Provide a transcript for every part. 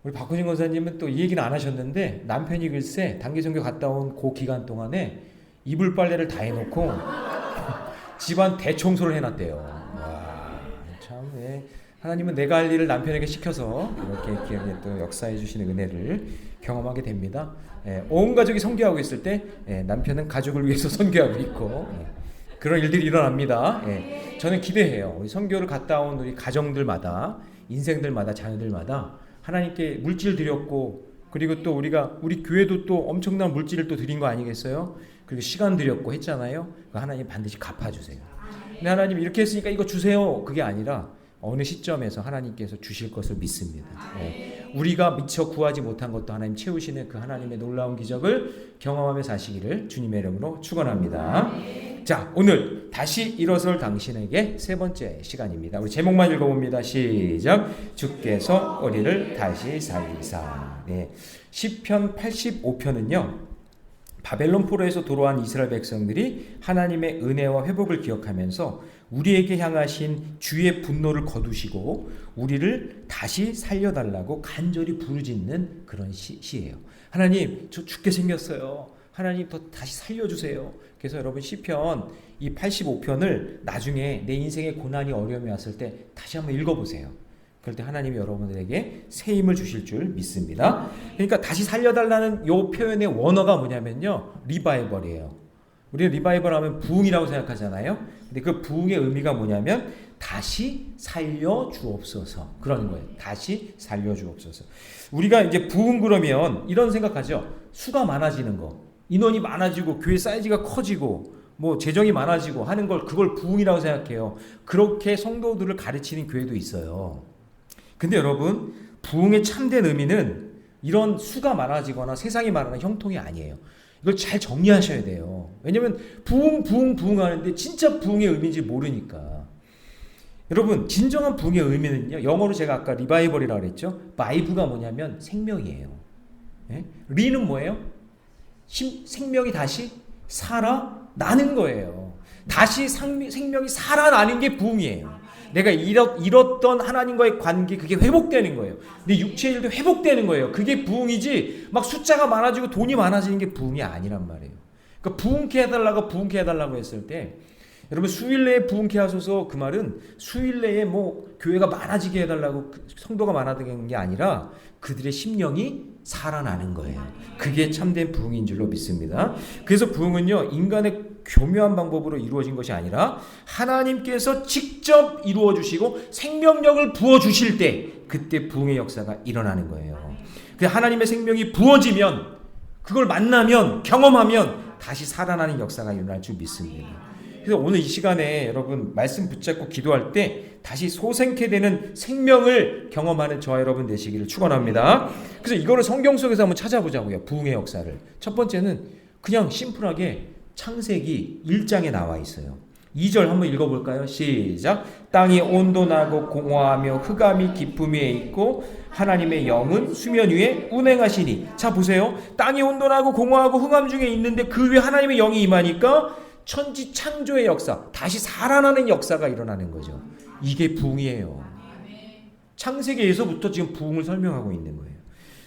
우리 박호진 권사님은 또 이 얘기는 안 하셨는데 남편이 글쎄 단기 선교 갔다 온 그 기간 동안에 이불 빨래를 다 해놓고 집안 대청소를 해놨대요. 와, 참, 예. 하나님은 내가 할 일을 남편에게 시켜서 이렇게 또 역사해 주시는 은혜를 경험하게 됩니다. 예, 온 가족이 선교하고 있을 때 남편은 가족을 위해서 선교하고 있고 그런 일들이 일어납니다. 저는 기대해요. 우리 선교를 갔다 온 우리 가정들마다, 인생들마다, 자녀들마다 하나님께 물질 드렸고, 그리고 또 우리 교회도 또 엄청난 물질을 또 드린 거 아니겠어요? 그리고 시간 드렸고 했잖아요. 하나님 반드시 갚아주세요. 근데 하나님 이렇게 했으니까 이거 주세요. 그게 아니라 어느 시점에서 하나님께서 주실 것을 믿습니다. 우리가 미처 구하지 못한 것도 하나님 채우시는 그 하나님의 놀라운 기적을 경험하며 사시기를 주님의 이름으로 축원합니다. 자, 오늘 다시 일어설 당신에게 세 번째 시간입니다. 우리 제목만 읽어봅니다. 시작. 주께서 우리를 다시 살리사. 시편 85편은요. 바벨론 포로에서 돌아온 이스라엘 백성들이 하나님의 은혜와 회복을 기억하면서 우리에게 향하신 주의 분노를 거두시고 우리를 다시 살려달라고 간절히 부르짖는 그런 시예요. 하나님, 저 죽게 생겼어요. 하나님 다시 살려주세요. 그래서 여러분 시편 이 85편을 나중에 내 인생의 고난이 어려움이 왔을 때 다시 한번 읽어보세요. 그럴 때 하나님이 여러분들에게 새 힘을 주실 줄 믿습니다. 그러니까 다시 살려달라는 요 표현의 원어가 뭐냐면요, 리바이벌이에요. 우리는 리바이벌 하면 부흥이라고 생각하잖아요. 근데 그 부흥의 의미가 뭐냐면 다시 살려 주옵소서, 그런 거예요. 다시 살려 주옵소서. 우리가 이제 부흥 그러면 이런 생각하죠. 수가 많아지는 거, 인원이 많아지고 교회 사이즈가 커지고 뭐 재정이 많아지고 하는 걸, 그걸 부흥이라고 생각해요. 그렇게 성도들을 가르치는 교회도 있어요. 근데 여러분, 부흥의 참된 의미는 이런 수가 많아지거나 세상이 말하는 형통이 아니에요. 이걸 잘 정리하셔야 돼요. 왜냐면 부흥 하는데 진짜 부흥의 의미인지 모르니까. 여러분, 진정한 부흥의 의미는요, 영어로 제가 아까 리바이벌이라고 그랬죠. 바이브가 뭐냐면 생명이에요. 리는 뭐예요? 생명이 다시 살아나는 거예요. 다시 생명이 살아나는 게 부흥이에요. 내가 잃었던 하나님과의 관계, 그게 회복되는 거예요. 내 육체의 일도 회복되는 거예요. 그게 부흥이지 막 숫자가 많아지고 돈이 많아지는 게 부흥이 아니란 말이에요. 그러니까 부흥케 해달라고 했을 때, 여러분 수일 내에 부흥케 하소서, 그 말은 수일 내에 뭐 교회가 많아지게 해달라고, 성도가 많아지는 게 아니라 그들의 심령이 살아나는 거예요. 그게 참된 부흥인 줄로 믿습니다. 그래서 부흥은요, 인간의 교묘한 방법으로 이루어진 것이 아니라 하나님께서 직접 이루어 주시고 생명력을 부어 주실 때, 그때 부흥의 역사가 일어나는 거예요. 하나님의 생명이 부어지면, 그걸 만나면, 경험하면 다시 살아나는 역사가 일어날 줄 믿습니다. 그래서 오늘 이 시간에 여러분 말씀 붙잡고 기도할 때 다시 소생케 되는 생명을 경험하는 저와 여러분 되시기를 축원합니다. 그래서 이거를 성경 속에서 한번 찾아보자고요. 부흥의 역사를. 첫 번째는 그냥 심플하게 창세기 1장에 나와 있어요. 2절 한번 읽어볼까요? 시작. 땅이 온도나고 공허하며 흑암이 깊음 위에 있고 하나님의 영은 수면 위에 운행하시니. 자 보세요. 땅이 온도나고 공허하고 흑암 중에 있는데 그 위에 하나님의 영이 임하니까 천지 창조의 역사, 다시 살아나는 역사가 일어나는 거죠. 이게 부흥이에요. 창세기에서부터 지금 부흥을 설명하고 있는 거예요.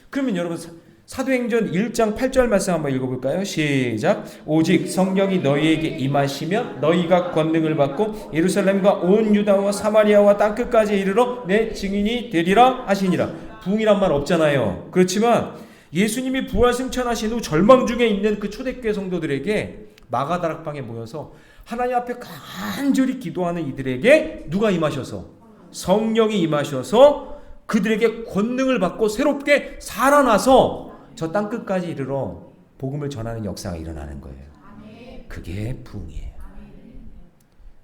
그러면 여러분 사도행전 1장 8절 말씀 한번 읽어볼까요? 시작. 오직 성령이 너희에게 임하시면 너희가 권능을 받고 예루살렘과 온 유다와 사마리아와 땅끝까지 이르러 내 증인이 되리라 하시니라. 부흥이란 말 없잖아요. 그렇지만 예수님이 부활 승천하신 후 절망 중에 있는 그 초대교회 성도들에게 마가다락방에 모여서 하나님 앞에 간절히 기도하는 이들에게 누가 임하셔서? 성령이 임하셔서 그들에게 권능을 받고 새롭게 살아나서 저 땅끝까지 이르러 복음을 전하는 역사가 일어나는 거예요. 그게 부흥이에요.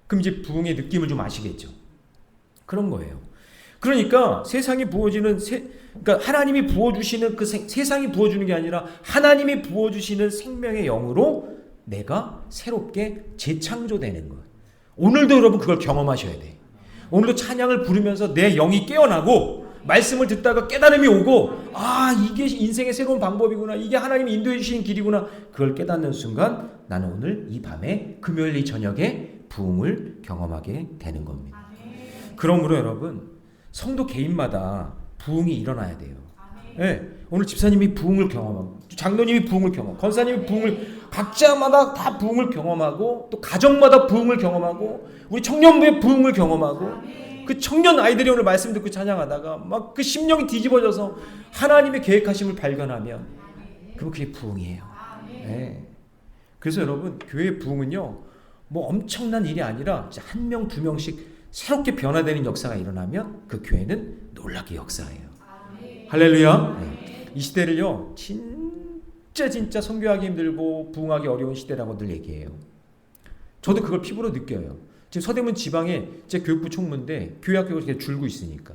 그럼 이제 부흥의 느낌을 좀 아시겠죠? 그런 거예요. 그러니까 세상이 부어지는 그러니까 하나님이 부어주시는 그 세상이 부어주는 게 아니라 하나님이 부어주시는 생명의 영으로 내가 새롭게 재창조되는 것. 오늘도 여러분 그걸 경험하셔야 돼. 오늘도 찬양을 부르면서 내 영이 깨어나고 말씀을 듣다가 깨달음이 오고, 아, 이게 인생의 새로운 방법이구나, 이게 하나님이 인도해 주시는 길이구나, 그걸 깨닫는 순간 나는 오늘 이 밤에, 금요일 이 저녁에 부흥을 경험하게 되는 겁니다. 그러므로 여러분 성도 개인마다 부흥이 일어나야 돼요. 네, 오늘 집사님이 부흥을 경험하고 장로님이 부흥을 경험, 권사님이 부흥을 각자마다 다 부흥을 경험하고 또 가정마다 부흥을 경험하고 우리 청년부의 부흥을 경험하고 그 청년 아이들이 오늘 말씀 듣고 찬양하다가 막 그 심령이 뒤집어져서 하나님의 계획하심을 발견하면 그럼 그게 부흥이에요. 네. 그래서 여러분 교회의 부흥은요 뭐 엄청난 일이 아니라 한 명, 두 명씩 새롭게 변화되는 역사가 일어나면 그 교회는 놀랍게 역사예요. 할렐루야. 네. 이 시대를요 진짜 선교하기 힘들고 부흥하기 어려운 시대라고 늘 얘기해요. 저도 그걸 피부로 느껴요. 지금 서대문 지방에 제 교육부 총무인데 교회 학교가 이렇게 줄고 있으니까.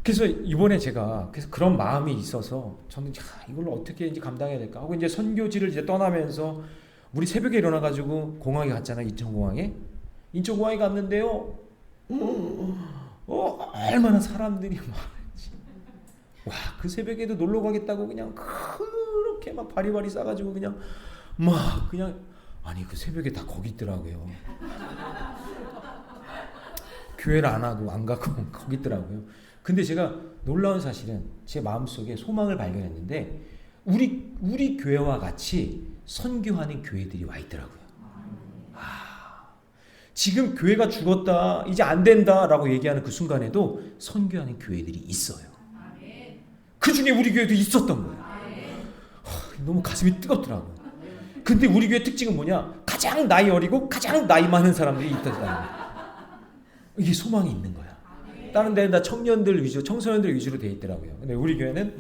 그래서 이번에 제가 그래서 그런 마음이 있어서 저는 이걸 어떻게 이제 감당해야 될까 하고 이제 선교지를 이제 떠나면서 우리 새벽에 일어나가지고 공항에 갔잖아요. 인천공항에 갔는데요. 얼마나 사람들이 많은지. 와, 그 새벽에도 놀러 가겠다고 그냥 그렇게 막 바리바리 싸가지고 그냥 아니 그 새벽에 다 거기 있더라고요. 교회를 안 하고 안 가고 거기 있더라고요. 근데 제가 놀라운 사실은 제 마음속에 소망을 발견했는데 우리 교회와 같이 선교하는 교회들이 와 있더라고요. 지금 교회가 죽었다 이제 안 된다라고 얘기하는 그 순간에도 선교하는 교회들이 있어요. 그 중에 우리 교회도 있었던 거예요. 너무 가슴이 뜨겁더라고요. 근데 우리 교회 특징은 뭐냐? 가장 나이 어리고 가장 나이 많은 사람들이 있다는 거예요. 이게 소망이 있는 거야. 다른 데는 다 청년들 위주, 청소년들 위주로 돼 있더라고요. 근데 우리 교회는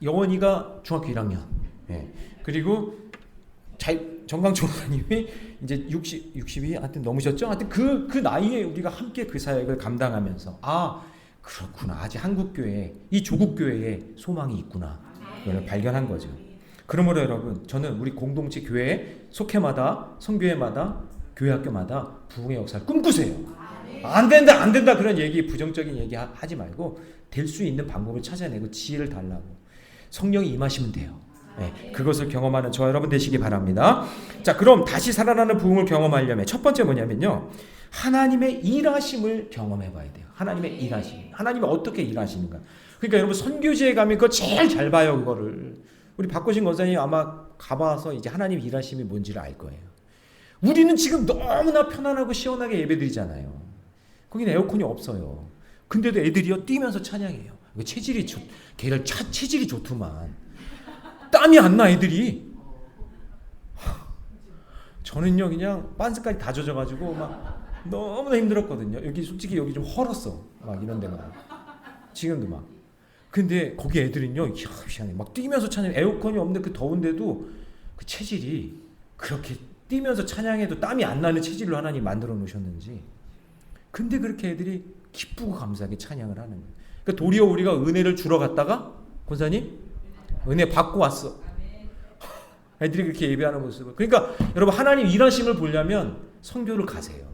영원이가 중학교 1학년, 그리고 정강총 목사님이 이제 60이 하여튼 넘으셨죠? 하여튼 그 나이에 우리가 함께 그 사역을 감당하면서 그렇구나. 아직 한국 교회에 이 조국 교회에 소망이 있구나. 그걸 발견한 거죠. 그러므로 여러분, 저는 우리 공동체 교회 속회마다 성교회마다 교회 학교마다 부흥의 역사를 꿈꾸세요. 안 된다 그런 얘기 부정적인 얘기 하지 말고 될 수 있는 방법을 찾아내고 지혜를 달라고 성령이 임하시면 돼요. 네, 그것을 경험하는 저와 여러분 되시기 바랍니다. 자, 그럼 다시 살아나는 부흥을 경험하려면 첫 번째 뭐냐면요, 하나님의 일하심을 경험해 봐야 돼요. 하나님의 일하심. 하나님이 어떻게 일하시는가. 그러니까 여러분 선교지에 가면 그거 제일 잘 봐요. 그거를 우리 박고신 권사님 아마 가봐서 이제 하나님 일하심이 뭔지를 알 거예요. 우리는 지금 너무나 편안하고 시원하게 예배드리잖아요. 거기는 에어컨이 없어요. 근데도 애들이요 뛰면서 찬양해요. 체질이 걔들 체질이 좋더만. 땀이 안 나 애들이. 저는요 그냥 빤스까지 다 젖어가지고 막 너무나 힘들었거든요. 여기 솔직히 여기 좀 헐었어. 막 이런 데만. 지금도 막. 근데 거기 애들은요 희한해. 막 뛰면서 찬양. 에어컨이 없는데 그 더운데도 그 체질이 그렇게 뛰면서 찬양해도 땀이 안 나는 체질로 하나님 만들어 놓으셨는지. 근데 그렇게 애들이 기쁘고 감사하게 찬양을 하는 거예요. 그러니까 도리어 우리가 은혜를 주러 갔다가 권사님 은혜 받고 왔어. 애들이 그렇게 예배하는 모습을. 그러니까 여러분 하나님 일하심을 보려면 선교를 가세요.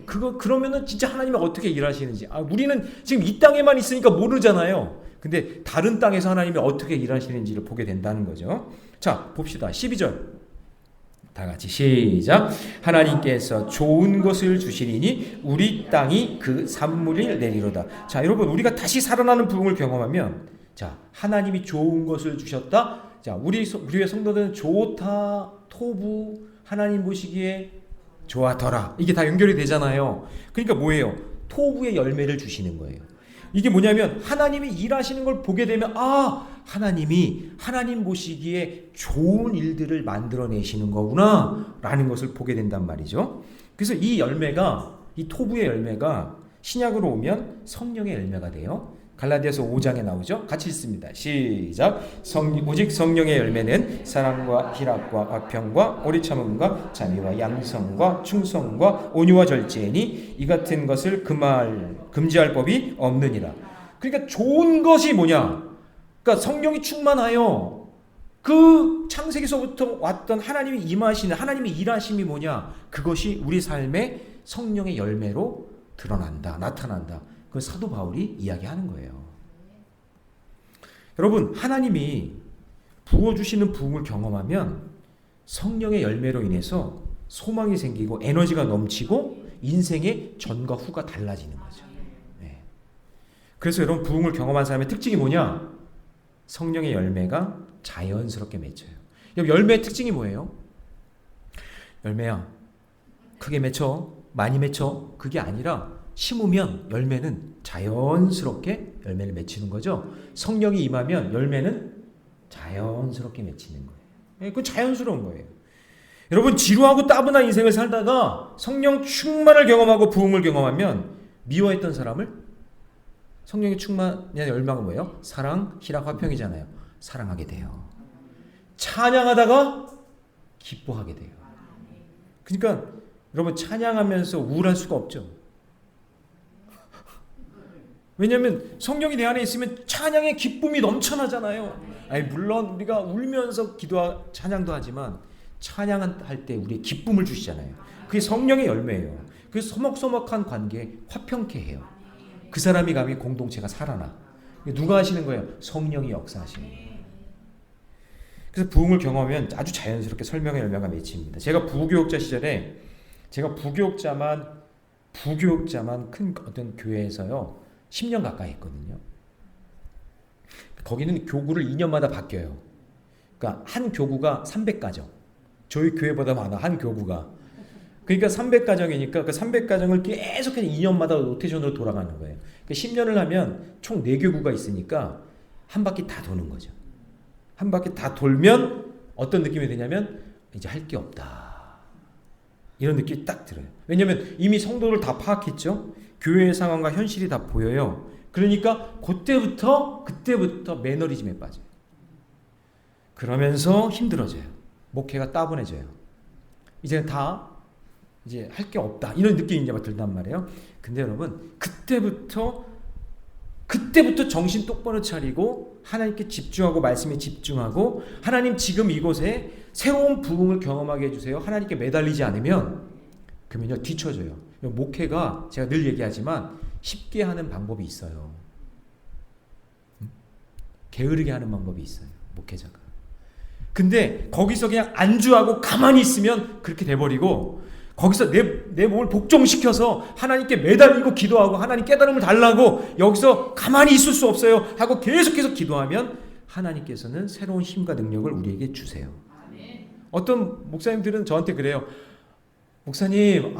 그러면은 진짜 하나님이 어떻게 일하시는지. 우리는 지금 이 땅에만 있으니까 모르잖아요. 근데 다른 땅에서 하나님이 어떻게 일하시는지를 보게 된다는 거죠. 자, 봅시다. 12절. 다 같이 시작. 하나님께서 좋은 것을 주시리니 우리 땅이 그 산물을 내리로다. 자, 여러분 우리가 다시 살아나는 부흥을 경험하면 자, 하나님이 좋은 것을 주셨다. 자, 우리의 성도들은 좋다, 토부, 하나님 보시기에 좋아더라. 이게 다 연결이 되잖아요. 그러니까 뭐예요? 토부의 열매를 주시는 거예요. 이게 뭐냐면 하나님이 일하시는 걸 보게 되면 하나님이 하나님 보시기에 좋은 일들을 만들어내시는 거구나 라는 것을 보게 된단 말이죠. 그래서 이 열매가 이 토부의 열매가 신약으로 오면 성령의 열매가 돼요. 갈라디아서 5장에 나오죠. 같이 읽습니다. 시작. 오직 성령의 열매는 사랑과 희락과 화평과 오래 참음과 자비와 양성과 충성과 온유와 절제니 이 같은 것을 금지할 법이 없느니라. 그러니까 좋은 것이 뭐냐? 그러니까 성령이 충만하여 그 창세기서부터 왔던 하나님이 임하시는 하나님의 일하심이 뭐냐? 그것이 우리 삶의 성령의 열매로 드러난다, 나타난다. 그 사도 바울이 이야기하는 거예요. 여러분, 하나님이 부어주시는 부흥을 경험하면 성령의 열매로 인해서 소망이 생기고 에너지가 넘치고 인생의 전과 후가 달라지는 거죠. 네. 그래서 여러분 부흥을 경험한 사람의 특징이 뭐냐? 성령의 열매가 자연스럽게 맺혀요. 열매의 특징이 뭐예요? 열매야 크게 맺혀 많이 맺혀 그게 아니라 심으면 열매는 자연스럽게 열매를 맺히는 거죠. 성령이 임하면 열매는 자연스럽게 맺히는 거예요. 그건 자연스러운 거예요. 여러분 지루하고 따분한 인생을 살다가 성령 충만을 경험하고 부흥을 경험하면 미워했던 사람을 성령의 충만의 열매가 뭐예요? 사랑, 희락, 화평이잖아요. 사랑하게 돼요. 찬양하다가 기뻐하게 돼요. 그러니까 여러분 찬양하면서 우울할 수가 없죠. 왜냐하면 성령이 내 안에 있으면 찬양의 기쁨이 넘쳐나잖아요. 아니 물론 우리가 울면서 찬양도 하지만 찬양할 때 우리의 기쁨을 주시잖아요. 그게 성령의 열매예요. 그래서 서먹서먹한 관계에 화평케 해요. 그 사람이 가면 공동체가 살아나. 누가 하시는 거예요? 성령이 역사하시는 거예요. 그래서 부흥을 경험하면 아주 자연스럽게 설명의 열매가 맺힙니다. 제가 부교육자 시절에 부교육자만 큰 어떤 교회에서요 10년 가까이 했거든요. 거기는 교구를 2년마다 바뀌어요. 그러니까 한 교구가 300가정. 저희 교회보다 많아 한 교구가. 그러니까 300가정이니까 그 300가정을 계속 2년마다 로테이션으로 돌아가는 거예요. 그러니까 10년을 하면 총 4교구가 있으니까 한 바퀴 다 도는 거죠. 한 바퀴 다 돌면 어떤 느낌이 드냐면 이제 할 게 없다. 이런 느낌이 딱 들어요. 왜냐하면 이미 성도를 다 파악했죠. 교회의 상황과 현실이 다 보여요. 그러니까 그때부터 매너리즘에 빠져요. 그러면서 힘들어져요. 목회가 따분해져요. 이제 할 게 없다. 이런 느낌이 이제 막 들단 말이에요. 근데 여러분 그때부터 정신 똑바로 차리고 하나님께 집중하고 말씀에 집중하고 하나님 지금 이곳에 새로운 부흥을 경험하게 해주세요. 하나님께 매달리지 않으면 그러면요 뒤처져요. 목회가 제가 늘 얘기하지만 쉽게 하는 방법이 있어요. 게으르게 하는 방법이 있어요. 목회자가. 근데 거기서 그냥 안주하고 가만히 있으면 그렇게 돼버리고 거기서 내 몸을 복종시켜서 하나님께 매달리고 기도하고 하나님 깨달음을 달라고 여기서 가만히 있을 수 없어요 하고 계속해서 기도하면 하나님께서는 새로운 힘과 능력을 우리에게 주세요. 어떤 목사님들은 저한테 그래요. 목사님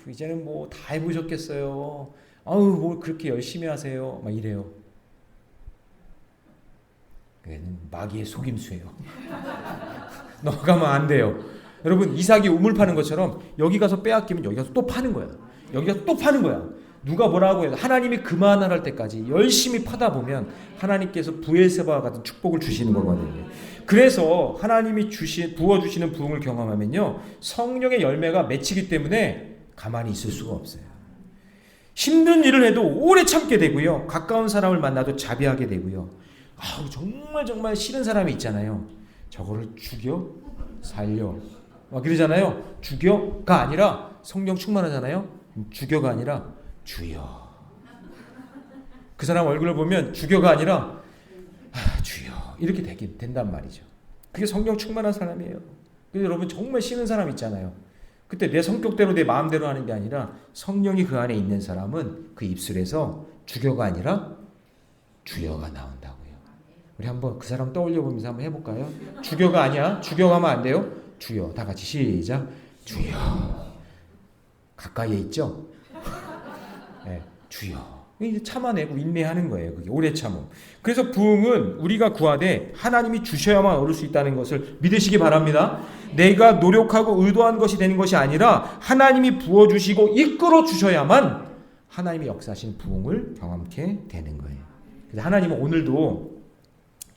이제는 뭐 다 해보셨겠어요. 뭘 그렇게 열심히 하세요 막 이래요. 그게는 마귀의 속임수예요. 넘어가면 안 돼요. 여러분 이삭이 우물 파는 것처럼 여기 가서 빼앗기면 여기 가서 또 파는 거야. 여기 가서 또 파는 거야. 누가 뭐라고 해도 하나님이 그만할 때까지 열심히 파다 보면 하나님께서 부엘세바와 같은 축복을 주시는 거거든요. 그래서 하나님이 부어주시는 부흥을 경험하면요 성령의 열매가 맺히기 때문에 가만히 있을 수가 없어요. 힘든 일을 해도 오래 참게 되고요. 가까운 사람을 만나도 자비하게 되고요. 정말 싫은 사람이 있잖아요. 저거를 죽여 살려 막 그러잖아요. 죽여가 아니라 성령 충만하잖아요. 죽여가 아니라 주여. 그 사람 얼굴을 보면 죽여가 아니라 주여 이렇게 된단 말이죠. 그게 성령 충만한 사람이에요. 근데 여러분 정말 싫은 사람 있잖아요. 그때 내 성격대로 내 마음대로 하는 게 아니라 성령이 그 안에 있는 사람은 그 입술에서 죽여가 아니라 주여가 나온다고요. 우리 한번 그 사람 떠올려 보면서 한번 해볼까요? 주여가 아니야. 주여가면 안 돼요. 주여. 다 같이 시작. 주여. 가까이에 있죠? 네, 주여. 이제 참아내고 인내하는 거예요. 그게 오래 참음. 그래서 부흥은 우리가 구하되 하나님이 주셔야만 얻을 수 있다는 것을 믿으시기 바랍니다. 내가 노력하고 의도한 것이 되는 것이 아니라 하나님이 부어주시고 이끌어 주셔야만 하나님이 역사하신 부흥을 경험케 되는 거예요. 그래서 하나님은 오늘도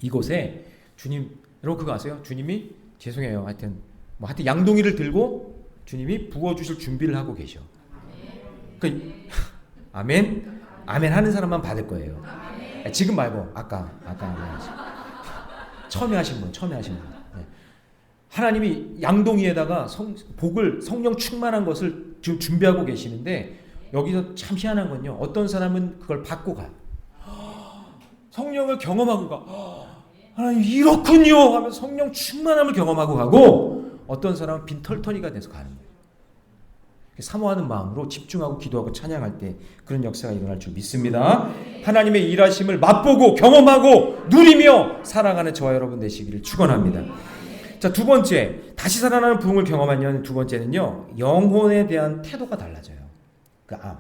이곳에 주님, 여러분 그거 아세요? 주님이 죄송해요. 하여튼 양동이를 들고 주님이 부어주실 준비를 하고 계셔. 그러니까 아멘. 아멘 하는 사람만 받을 거예요. 지금 말고 아까 처음에 하신 분. 네. 하나님이 양동이에다가 복을 성령 충만한 것을 지금 준비하고 계시는데 여기서 참 희한한 건요. 어떤 사람은 그걸 받고 가요. 성령을 경험하고 가. 하나님 이렇군요 하면서 성령 충만함을 경험하고 가고 어떤 사람은 빈털터리가 돼서 가는 거예요. 사모하는 마음으로 집중하고 기도하고 찬양할 때 그런 역사가 일어날 줄 믿습니다. 하나님의 일하심을 맛보고 경험하고 누리며 살아가는 저와 여러분 되시기를 축원합니다. 자, 두 번째, 다시 살아나는 부흥을 경험한 두 번째는요, 영혼에 대한 태도가 달라져요.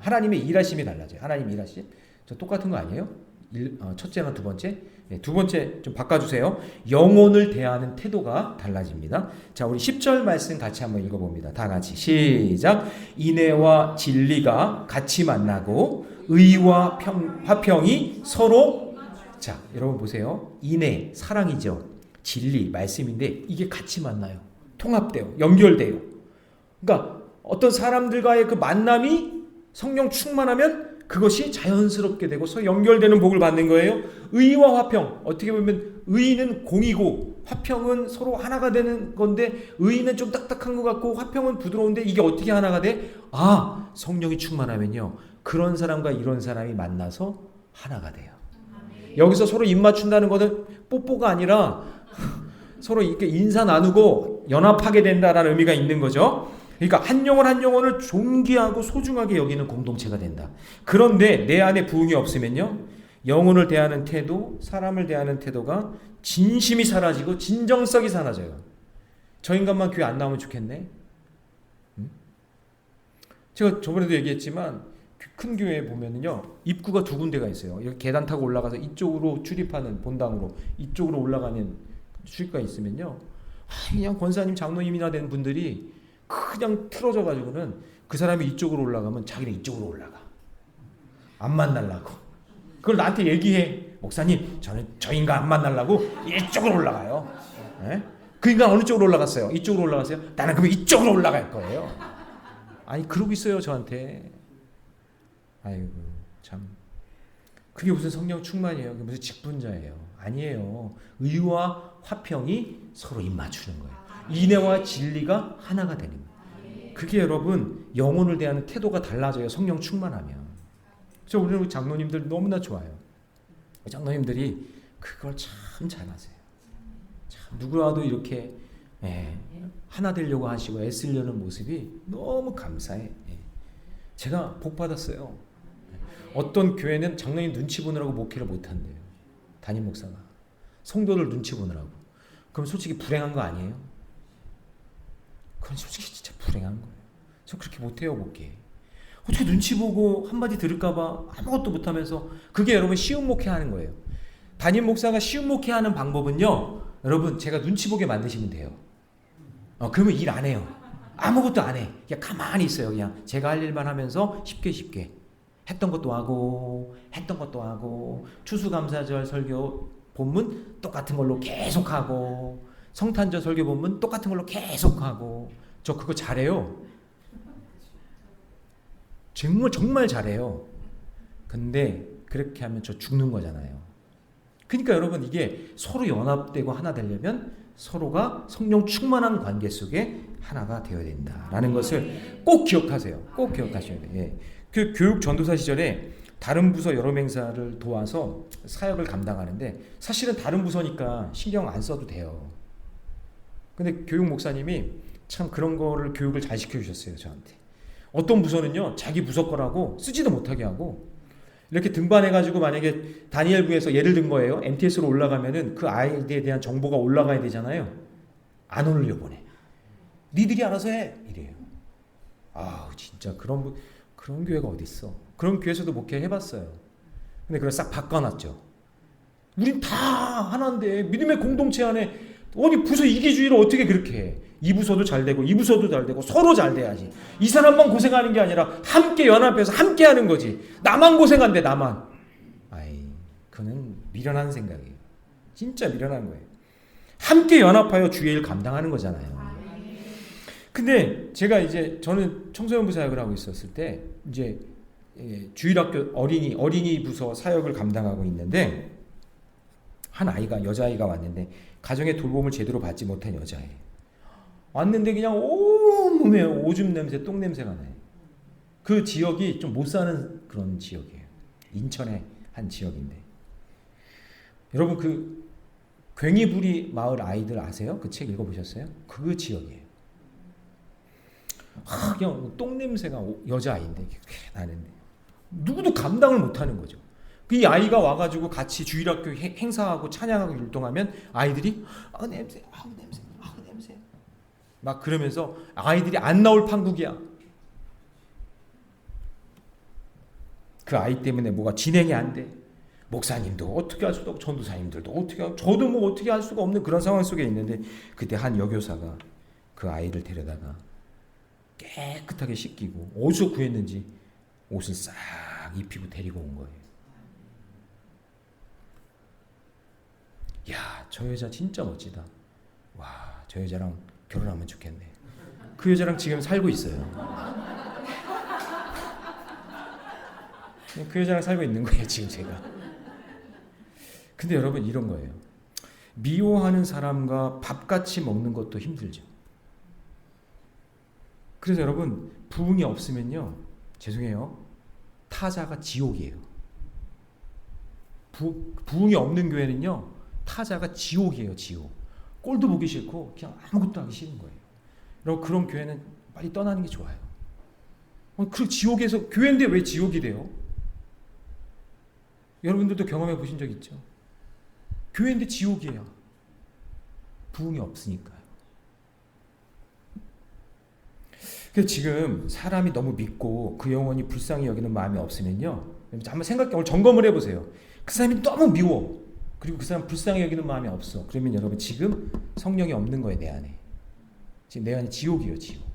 하나님의 일하심이 달라져요. 하나님 일하심. 저 똑같은 거 아니에요? 첫째나 두 번째. 네, 두 번째 좀 바꿔주세요. 영혼을 대하는 태도가 달라집니다. 자, 우리 10절 말씀 같이 한번 읽어봅니다. 다 같이 시작. 인애와 진리가 같이 만나고 의와 화평이 서로. 자, 여러분 보세요. 인애, 사랑이죠. 진리, 말씀인데 이게 같이 만나요. 통합돼요. 연결돼요. 그러니까 어떤 사람들과의 그 만남이 성령 충만하면 그것이 자연스럽게 되고 서로 연결되는 복을 받는 거예요. 의와 화평, 어떻게 보면 의는 공이고 화평은 서로 하나가 되는 건데, 의는 좀 딱딱한 것 같고 화평은 부드러운데 이게 어떻게 하나가 돼? 성령이 충만하면요, 그런 사람과 이런 사람이 만나서 하나가 돼요. 여기서 서로 입 맞춘다는 것은 뽀뽀가 아니라 서로 이렇게 인사 나누고 연합하게 된다라는 의미가 있는 거죠. 그러니까 한 영혼 한 영혼을 존귀하고 소중하게 여기는 공동체가 된다. 그런데 내 안에 부흥이 없으면요, 영혼을 대하는 태도, 사람을 대하는 태도가 진심이 사라지고 진정성이 사라져요. 저 인간만 교회 안 나오면 좋겠네. 제가 저번에도 얘기했지만 큰 교회에 보면은요, 입구가 두 군데가 있어요. 여기 계단 타고 올라가서 이쪽으로 출입하는 본당으로 이쪽으로 올라가는 출입구가 있으면요, 그냥 권사님 장로님이나 된 분들이 그냥 틀어져 가지고는 그 사람이 이쪽으로 올라가면 자기는 이쪽으로 올라가. 안 만나려고. 그걸 나한테 얘기해. 목사님, 저는 저 인간 안 만나려고 이쪽으로 올라가요. 네? 그 인간 어느 쪽으로 올라갔어요? 이쪽으로 올라갔어요? 나는 그러면 이쪽으로 올라갈 거예요. 아니, 그러고 있어요, 저한테. 아이고, 참. 그게 무슨 성령 충만이에요? 그게 무슨 직분자예요? 아니에요. 의와 화평이 서로 입 맞추는 거예요. 인애와 진리가 하나가 되는 거예요. 그게 여러분, 영혼을 대하는 태도가 달라져요. 성령 충만하면. 그래서 우리 장로님들 너무나 좋아요. 장로님들이 그걸 참 잘하세요. 참 누구라도 이렇게 하나 되려고 하시고 애쓰려는 모습이 너무 감사해. 제가 복 받았어요. 어떤 교회는 장로님 눈치 보느라고 목회를 못한대요. 담임 목사가. 성도들 눈치 보느라고. 그럼 솔직히 불행한 거 아니에요? 그건 솔직히 진짜 불행한 거예요. 저 그렇게 못해요, 목회. 어떻게 눈치 보고 한마디 들을까봐 아무것도 못하면서. 그게 여러분 쉬운 목회하는 거예요. 담임 목사가 쉬운 목회하는 방법은요, 여러분, 제가 눈치 보게 만드시면 돼요. 그러면 일 안 해요. 아무것도 안 해. 그냥 가만히 있어요. 그냥 제가 할 일만 하면서 쉽게 했던 것도 하고 추수감사절 설교 본문 똑같은 걸로 계속하고 성탄절 설교 본문 똑같은 걸로 계속하고. 저 그거 잘해요. 정말 잘해요. 근데 그렇게 하면 저 죽는 거잖아요. 그러니까 여러분, 이게 서로 연합되고 하나 되려면 서로가 성령 충만한 관계 속에 하나가 되어야 된다라는 것을 꼭 기억하세요. 꼭 기억하셔야 돼요. 예. 그 교육 전도사 시절에 다른 부서 여러 맹사를 도와서 사역을 감당하는데, 사실은 다른 부서니까 신경 안 써도 돼요. 근데 교육 목사님이 참 그런 거를 교육을 잘 시켜주셨어요, 저한테. 어떤 부서는요, 자기 부서 거라고 쓰지도 못하게 하고, 이렇게 등반해가지고 만약에 다니엘부에서 예를 든 거예요. MTS로 올라가면은 그 아이디에 대한 정보가 올라가야 되잖아요. 안 올려보내. 니들이 알아서 해. 이래요. 진짜 그런 교회가 어딨어. 그런 교회에서도 목회 해봤어요. 근데 그걸 싹 바꿔놨죠. 우린 다 하나인데, 믿음의 공동체 안에 어디 부서 이기주의를 어떻게 그렇게 해. 이 부서도 잘 되고 이 부서도 잘 되고 서로 잘 돼야지. 이 사람만 고생하는 게 아니라 함께 연합해서 함께 하는 거지. 나만 고생한대, 나만. 그거는 미련한 생각이에요. 진짜 미련한 거예요. 함께 연합하여 주의 일 감당하는 거잖아요. 근데 제가 저는 청소년부 사역을 하고 있었을 때 이제 주일학교 어린이 부서 사역을 감당하고 있는데, 한 아이가, 여자아이가 왔는데 가정의 돌봄을 제대로 받지 못한 여자애예요. 왔는데 그냥 온몸에 오줌 냄새, 똥 냄새가 나요. 그 지역이 좀 못 사는 그런 지역이에요. 인천의 한 지역인데. 여러분, 그 괭이부리 마을 아이들 아세요? 그 책 읽어보셨어요? 그 지역이에요. 그냥 똥 냄새가 여자아이인데 나는데 누구도 감당을 못하는 거죠. 이 아이가 와가지고 같이 주일학교 행사하고 찬양하고 율동하면 아이들이 냄새, 냄새, 냄새 막 그러면서 아이들이 안 나올 판국이야. 그 아이 때문에 뭐가 진행이 안 돼. 목사님도 어떻게 할 수도 없고 전도사님들도 저도 뭐 어떻게 할 수가 없는 그런 상황 속에 있는데 그때 한 여교사가 그 아이를 데려다가 깨끗하게 씻기고 어디서 구했는지 옷을 싹 입히고 데리고 온 거예요. 야, 저 여자 진짜 멋지다. 와, 저 여자랑 결혼하면 좋겠네. 그 여자랑 지금 살고 있어요. 그 여자랑 살고 있는 거예요, 지금 제가. 근데 여러분 이런 거예요. 미워하는 사람과 밥같이 먹는 것도 힘들죠. 그래서 여러분 부흥이 없으면요, 죄송해요, 타자가 지옥이에요. 부흥이 없는 교회는요, 타자가 지옥이에요, 지옥. 꼴도 보기 싫고 그냥 아무것도 하기 싫은 거예요. 여러분 그런 교회는 빨리 떠나는 게 좋아요. 그 지옥에서 교회인데 왜 지옥이 돼요? 여러분들도 경험해 보신 적 있죠? 교회인데 지옥이에요. 부흥이 없으니까요. 그래서 지금 사람이 너무 믿고 그 영혼이 불쌍히 여기는 마음이 없으면요, 한번 생각해, 오늘 점검을 해보세요. 그 사람이 너무 미워, 그리고 그 사람 불쌍히 여기는 마음이 없어. 그러면 여러분 지금 성령이 없는 거예요, 내 안에. 지금 내 안에 지옥이에요, 지옥.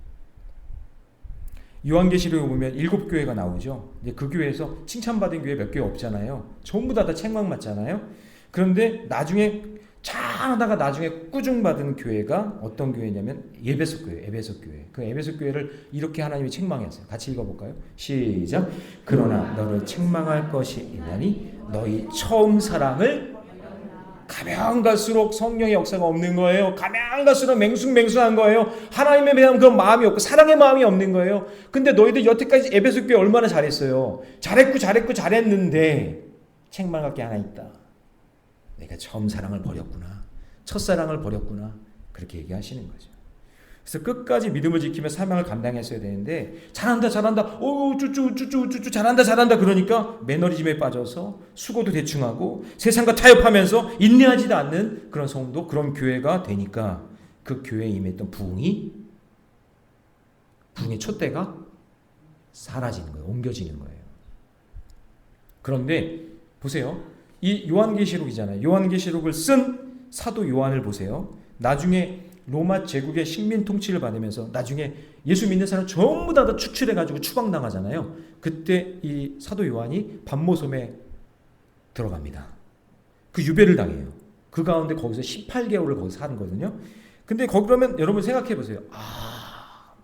요한계시록에 보면 7교회가 나오죠. 근데 그 교회에서 칭찬받은 교회 몇 교회 없잖아요. 전부 다 책망 맞잖아요. 그런데 나중에 잘하다가 나중에 꾸중받은 교회가 어떤 교회냐면 에베소 교회, 에베소 교회. 그 에베소 교회를 이렇게 하나님이 책망했어요. 같이 읽어볼까요? 시작. 그러나 너를 책망할 것이 있나니 너희 처음 사랑을, 가면 갈수록 성령의 역사가 없는 거예요. 가면 갈수록 맹숭맹숭한 거예요. 하나님에 대한 그런 마음이 없고 사랑의 마음이 없는 거예요. 근데 너희들 여태까지 에베소 교회 얼마나 잘했어요. 잘했는데 책망할 게 하나 있다. 내가 처음 사랑을 버렸구나. 첫사랑을 버렸구나. 그렇게 얘기하시는 거죠. 그래서 끝까지 믿음을 지키며 사명을 감당했어야 되는데 잘한다 쭈쭈 잘한다 그러니까 매너리즘에 빠져서 수고도 대충 하고 세상과 타협하면서 인내하지도 않는 그런 성도, 그런 교회가 되니까 그 교회에 임했던 부흥의 촛대가 사라지는 거예요. 옮겨지는 거예요. 그런데 보세요. 이 요한계시록이잖아요. 요한계시록을 쓴 사도 요한을 보세요. 나중에 로마 제국의 식민 통치를 받으면서 나중에 예수 믿는 사람 전부 다 추출해가지고 추방당하잖아요. 그때 이 사도 요한이 반모섬에 들어갑니다. 그 유배를 당해요. 그 가운데 거기서 18개월을 거기서 사는 거거든요. 근데 거기 그러면 여러분 생각해 보세요.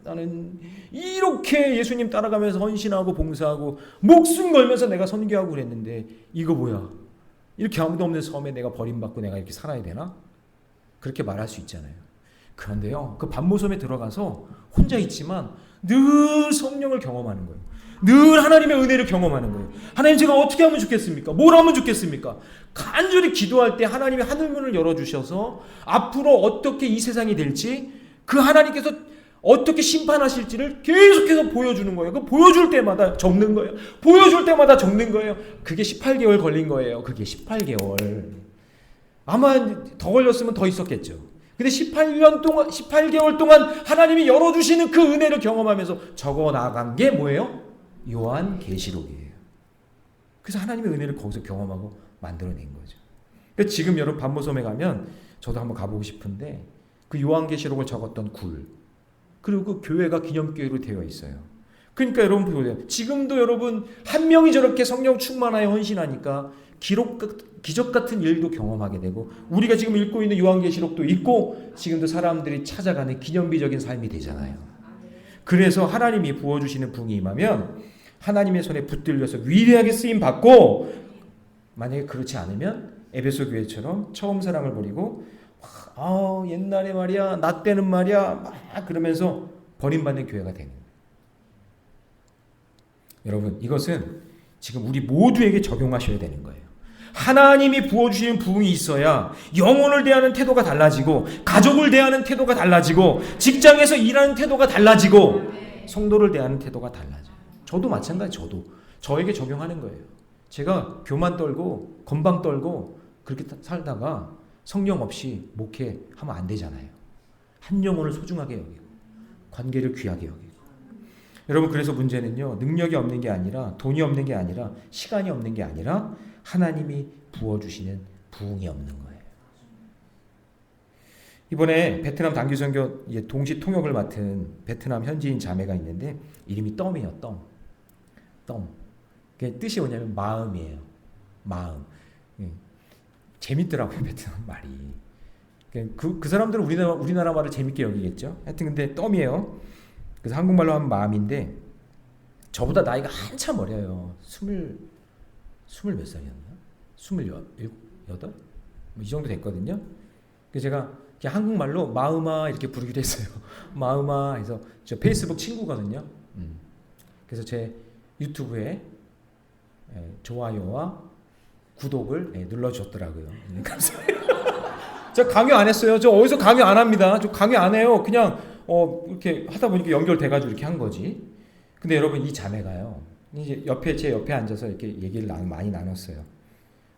나는 이렇게 예수님 따라가면서 헌신하고 봉사하고 목숨 걸면서 내가 선교하고 그랬는데 이거 뭐야? 이렇게 아무도 없는 섬에 내가 버림받고 내가 이렇게 살아야 되나? 그렇게 말할 수 있잖아요. 그런데요, 그 반모섬에 들어가서 혼자 있지만 늘 성령을 경험하는 거예요. 늘 하나님의 은혜를 경험하는 거예요. 하나님, 제가 어떻게 하면 좋겠습니까? 뭘 하면 좋겠습니까? 간절히 기도할 때 하나님이 하늘문을 열어주셔서 앞으로 어떻게 이 세상이 될지, 그 하나님께서 어떻게 심판하실지를 계속해서 보여주는 거예요. 그 보여줄 때마다 적는 거예요. 보여줄 때마다 적는 거예요. 그게 18개월 걸린 거예요. 그게 18개월. 아마 더 걸렸으면 더 있었겠죠. 근데 18개월 동안 하나님이 열어주시는 그 은혜를 경험하면서 적어 나간 게 뭐예요? 요한계시록이에요. 그래서 하나님의 은혜를 거기서 경험하고 만들어낸 거죠. 그러니까 지금 여러분 반모섬에 가면 저도 한번 가보고 싶은데 그 요한계시록을 적었던 굴, 그리고 그 교회가 기념교회로 되어 있어요. 그러니까 여러분 보세요. 지금도 여러분 한 명이 저렇게 성령 충만하여 헌신하니까 기적 같은 일도 경험하게 되고, 우리가 지금 읽고 있는 요한계시록도 있고 지금도 사람들이 찾아가는 기념비적인 삶이 되잖아요. 그래서 하나님이 부어주시는 부흥이 임하면 하나님의 손에 붙들려서 위대하게 쓰임받고, 만약에 그렇지 않으면 에베소 교회처럼 처음 사랑을 버리고 옛날에 말이야, 나 때는 말이야 막 그러면서 버림받는 교회가 되는 거예요. 여러분, 이것은 지금 우리 모두에게 적용하셔야 되는 거예요. 하나님이 부어주시는 부흥이 있어야 영혼을 대하는 태도가 달라지고, 가족을 대하는 태도가 달라지고, 직장에서 일하는 태도가 달라지고, 성도를 대하는 태도가 달라져요. 저도 마찬가지. 저에게 적용하는 거예요. 제가 교만 떨고 건방 떨고 그렇게 살다가 성령 없이 목회하면 안 되잖아요. 한 영혼을 소중하게 여기고 관계를 귀하게 여기고. 여러분, 그래서 문제는요, 능력이 없는 게 아니라, 돈이 없는 게 아니라, 시간이 없는 게 아니라 하나님이 부어주시는 부흥이 없는 거예요. 이번에 베트남 단기선교 동시 통역을 맡은 베트남 현지인 자매가 있는데 이름이 덤이에요. 덤. 그게 뜻이 뭐냐면 마음이에요. 마음. 재밌더라고요, 베트남 말이. 그 사람들은 우리나라 말을 재밌게 여기겠죠. 하여튼 근데 덤이에요. 그래서 한국말로 하면 마음인데 저보다 나이가 한참 어려요. 스물 몇 살이었나? 27? 뭐 이 정도 됐거든요. 그래서 제가 한국말로 마음아 이렇게 부르기로 했어요. 마음아 해서 저 페이스북 친구거든요. 그래서 제 유튜브에 좋아요와 구독을 눌러주셨더라고요. 감사해요. 제가 강요 안 했어요. 저 어디서 강요 안 합니다. 저 강요 안 해요. 그냥 이렇게 하다 보니까 연결돼가지고 이렇게 한 거지. 근데 여러분, 이 자매가요, 이제 제 옆에 앉아서 이렇게 얘기를 많이 나눴어요.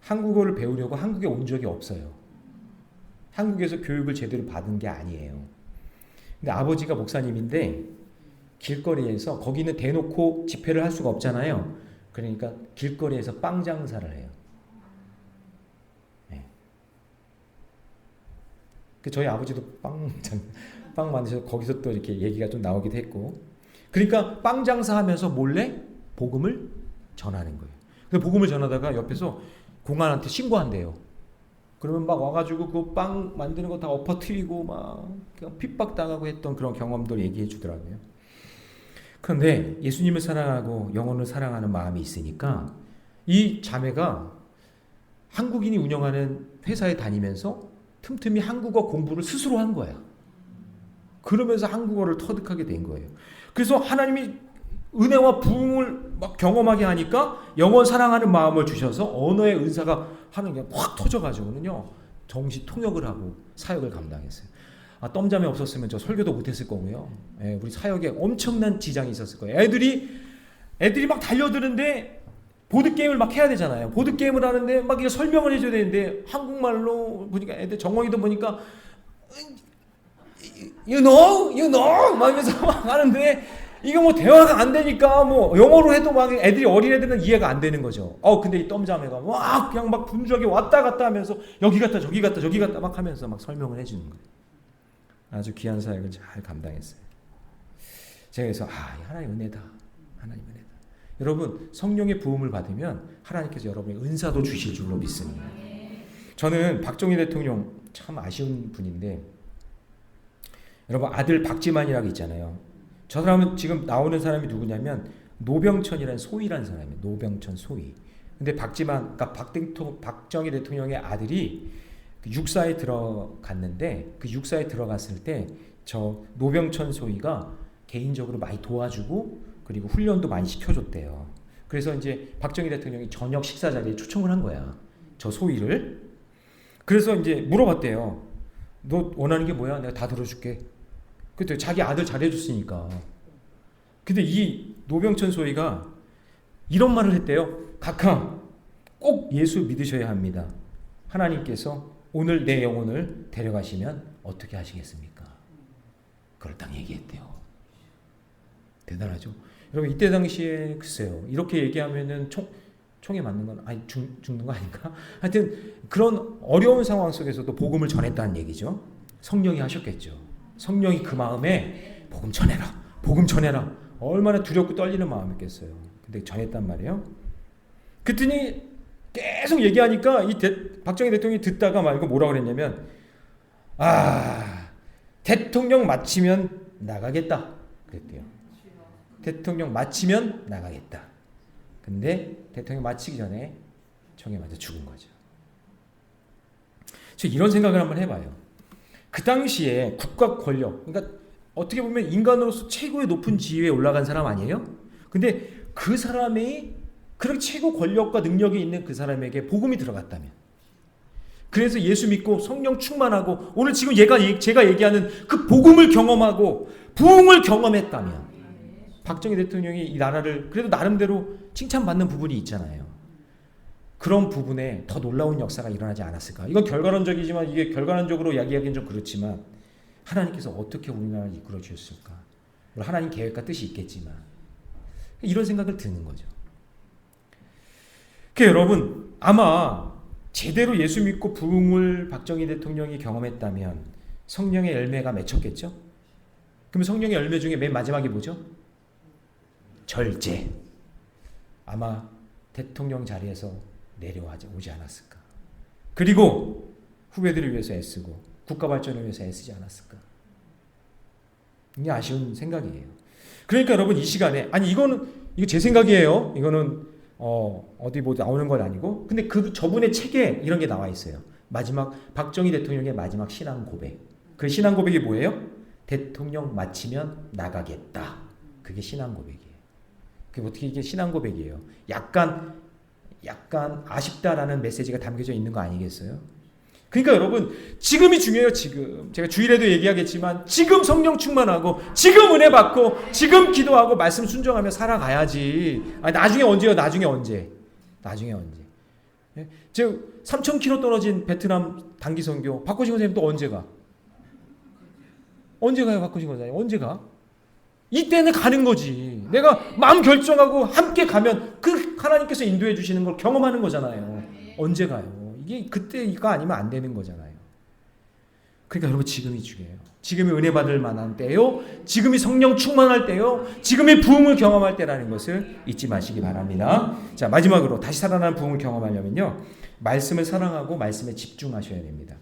한국어를 배우려고 한국에 온 적이 없어요. 한국에서 교육을 제대로 받은 게 아니에요. 근데 아버지가 목사님인데 길거리에서, 거기는 대놓고 집회를 할 수가 없잖아요. 그러니까 길거리에서 빵 장사를 해요. 네. 저희 아버지도 빵 만드셔서 거기서 또 이렇게 얘기가 좀 나오기도 했고. 그러니까 빵 장사하면서 몰래 복음을 전하는 거예요. 근데 복음을 전하다가 옆에서 공안한테 신고한대요. 그러면 막 와가지고 그 빵 만드는 거 다 엎어뜨리고 막 핍박당하고 했던 그런 경험들 얘기해 주더라고요. 그런데 예수님을 사랑하고 영혼을 사랑하는 마음이 있으니까 이 자매가 한국인이 운영하는 회사에 다니면서 틈틈이 한국어 공부를 스스로 한 거야. 그러면서 한국어를 터득하게 된 거예요. 그래서 하나님이 은혜와 부흥을 막 경험하게 하니까 영원 사랑하는 마음을 주셔서 언어의 은사가 하는 게 확 터져가지고는요, 정시 통역을 하고 사역을 감당했어요. 덤잠이 없었으면 저 설교도 못했을 거고요. 우리 사역에 엄청난 지장이 있었을 거예요. 애들이 막 달려드는데 보드게임을 막 해야 되잖아요. 보드게임을 하는데 막 이게 설명을 해줘야 되는데 한국말로 보니까 애들 정원이도 보니까 you know 막 이러면서 막 하는데 이게 뭐 대화가 안 되니까 뭐 영어로 해도 막 어린애들은 이해가 안 되는 거죠. 근데 이 덤자매가 와 그냥 막 분주하게 왔다 갔다 하면서 여기 갔다 저기 갔다 막 하면서 막 설명을 해주는 거예요. 아주 귀한 사역을 잘 감당했어요. 제가 그래서 하나님 은혜다. 하나님 은혜다. 여러분, 성령의 부음을 받으면 하나님께서 여러분에게 은사도 주실 줄로 믿습니다. 저는 박정희 대통령 참 아쉬운 분인데, 여러분 아들 박지만이라고 있잖아요. 저 사람은 지금 나오는 사람이 누구냐면 노병천이라는 소위라는 사람이에요. 노병천 소위. 근데 박지만, 그러니까 박정희 대통령의 아들이 육사에 들어갔는데 그 육사에 들어갔을 때 저 노병천 소위가 개인적으로 많이 도와주고 그리고 훈련도 많이 시켜줬대요. 그래서 이제 박정희 대통령이 저녁 식사 자리에 초청을 한 거야. 저 소위를. 그래서 이제 물어봤대요. 너 원하는 게 뭐야? 내가 다 들어줄게. 그때 자기 아들 잘해줬으니까. 근데 이 노병천 소위가 이런 말을 했대요. 각하, 꼭 예수 믿으셔야 합니다. 하나님께서 오늘 내 영혼을 데려가시면 어떻게 하시겠습니까? 그걸 딱 얘기했대요. 대단하죠? 여러분, 이때 당시에 글쎄요, 이렇게 얘기하면은 총에 맞는 건 죽는 거 아닌가? 하여튼 그런 어려운 상황 속에서도 복음을 전했다는 얘기죠. 성령이 하셨겠죠. 성령이 그 마음에 복음 전해라. 얼마나 두렵고 떨리는 마음이겠어요. 근데 전했단 말이에요. 그랬더니 계속 얘기하니까 박정희 대통령이 듣다가 말고 뭐라고 그랬냐면, 대통령 마치면 나가겠다 그랬대요. 대통령 마치면 나가겠다. 근데 대통령 마치기 전에 총에 맞아 죽은 거죠. 이런 생각을 한번 해봐요. 그 당시에 국가 권력, 그러니까 어떻게 보면 인간으로서 최고의 높은 지위에 올라간 사람 아니에요? 근데 그 사람이 그렇게 최고 권력과 능력이 있는 그 사람에게 복음이 들어갔다면, 그래서 예수 믿고 성령 충만하고 오늘 지금 제가 얘기하는 그 복음을 경험하고 부흥을 경험했다면 박정희 대통령이 이 나라를 그래도 나름대로 칭찬받는 부분이 있잖아요. 그런 부분에 더 놀라운 역사가 일어나지 않았을까? 이건 결과론적이지만 이게 결과론적으로 이야기하기는 좀 그렇지만 하나님께서 어떻게 우리나라를 이끌어 주셨을까? 물론 하나님 계획과 뜻이 있겠지만 이런 생각을 드는 거죠. 그러니까 여러분 아마 제대로 예수 믿고 부흥을 박정희 대통령이 경험했다면 성령의 열매가 맺혔겠죠? 그럼 성령의 열매 중에 맨 마지막이 뭐죠? 절제. 아마 대통령 자리에서 내려오지 않았을까? 그리고 후배들을 위해서 애쓰고 국가 발전을 위해서 애쓰지 않았을까? 이게 아쉬운 생각이에요. 그러니까 여러분 이 시간에 이거 제 생각이에요. 이거는 어디 뭐 나오는 건 아니고 근데 저분의 책에 이런 게 나와 있어요. 마지막 박정희 대통령의 마지막 신앙 고백. 그 신앙 고백이 뭐예요? 대통령 마치면 나가겠다. 그게 신앙 고백이에요. 그게 어떻게 이게 신앙 고백이에요? 약간 아쉽다라는 메시지가 담겨져 있는 거 아니겠어요? 그러니까 여러분 지금이 중요해요. 지금 제가 주일에도 얘기하겠지만 지금 성령 충만하고 지금 은혜 받고 지금 기도하고 말씀 순종하며 살아가야지. 나중에 언제요? 나중에 언제? 저 3,000km 떨어진 베트남 단기 선교 박호신 선생님 또 언제 가? 언제 가요? 박호신 선생님 언제 가? 이때는 가는 거지. 내가 마음 결정하고 함께 가면 그 하나님께서 인도해 주시는 걸 경험하는 거잖아요. 언제 가요? 이게 그때가 아니면 안 되는 거잖아요. 그러니까 여러분 지금이 중요해요. 지금이 은혜 받을 만한 때요. 지금이 성령 충만할 때요. 지금이 부흥을 경험할 때라는 것을 잊지 마시기 바랍니다. 자, 마지막으로 다시 살아나는 부흥을 경험하려면요. 말씀을 사랑하고 말씀에 집중하셔야 됩니다.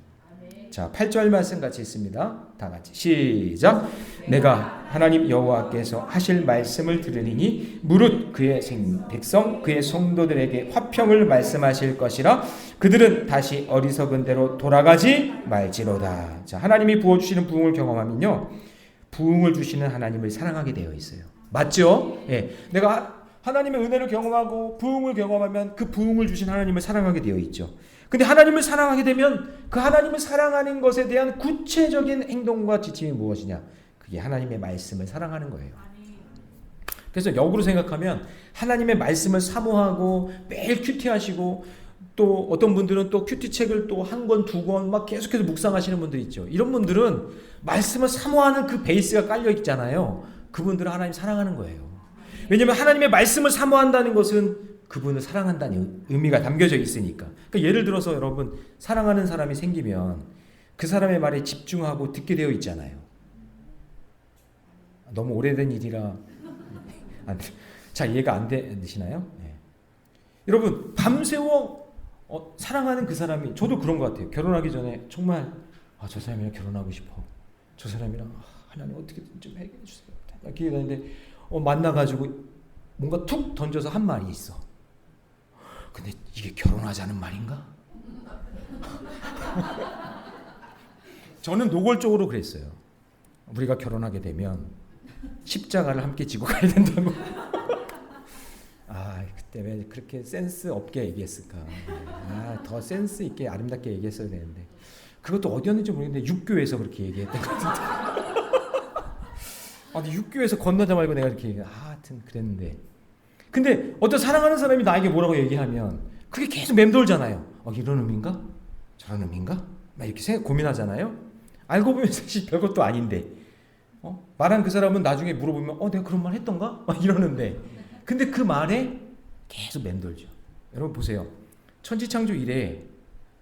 자, 8절 말씀 같이 있습니다. 다 같이 시작. 내가 하나님 여호와께서 하실 말씀을 들으리니 무릇 그의 백성 그의 성도들에게 화평을 말씀하실 것이라. 그들은 다시 어리석은 대로 돌아가지 말지로다. 자, 하나님이 부어주시는 부흥을 경험하면요, 부흥을 주시는 하나님을 사랑하게 되어 있어요. 맞죠? 예, 내가 하나님의 은혜를 경험하고 부흥을 경험하면 그 부흥을 주신 하나님을 사랑하게 되어 있죠. 근데 하나님을 사랑하게 되면 그 하나님을 사랑하는 것에 대한 구체적인 행동과 지침이 무엇이냐? 그게 하나님의 말씀을 사랑하는 거예요. 그래서 역으로 생각하면 하나님의 말씀을 사모하고 매일 큐티하시고 또 어떤 분들은 또 큐티책을 또 한 권, 두 권 막 계속해서 묵상하시는 분들 있죠. 이런 분들은 말씀을 사모하는 그 베이스가 깔려 있잖아요. 그분들은 하나님 사랑하는 거예요. 왜냐하면 하나님의 말씀을 사모한다는 것은 그분을 사랑한다는 의미가 담겨져 있으니까. 그러니까 예를 들어서 여러분 사랑하는 사람이 생기면 그 사람의 말에 집중하고 듣게 되어 있잖아요. 너무 오래된 일이라 잘 이해가 안 되시나요? 네. 여러분 밤새워 사랑하는 그 사람이, 저도 그런 것 같아요. 결혼하기 전에 정말 저 사람이랑 결혼하고 싶어. 저 사람이랑 하나님 어떻게든 좀 해결해 주세요. 기회가 있는데 만나가지고 뭔가 툭 던져서 한 말이 있어. 근데 이게 결혼하자는 말인가? 저는 노골적으로 그랬어요. 우리가 결혼하게 되면 십자가를 함께 지고 가야 된다고. 그때 왜 그렇게 센스 없게 얘기했을까? 더 센스 있게 아름답게 얘기했어야 되는데 그것도 어디였는지 모르겠는데 육교에서 그렇게 얘기했던 것 같은데. 근데 육교에서 건너자 말고 내가 이렇게 하여튼 그랬는데. 근데 어떤 사랑하는 사람이 나에게 뭐라고 얘기하면 그게 계속 맴돌잖아요. 이런 의미인가? 저런 의미인가? 막 이렇게 고민하잖아요. 알고 보면 사실 별것도 아닌데 말한 그 사람은 나중에 물어보면 내가 그런 말 했던가? 막 이러는데 근데 그 말에 계속 맴돌죠. 여러분 보세요. 천지창조 이래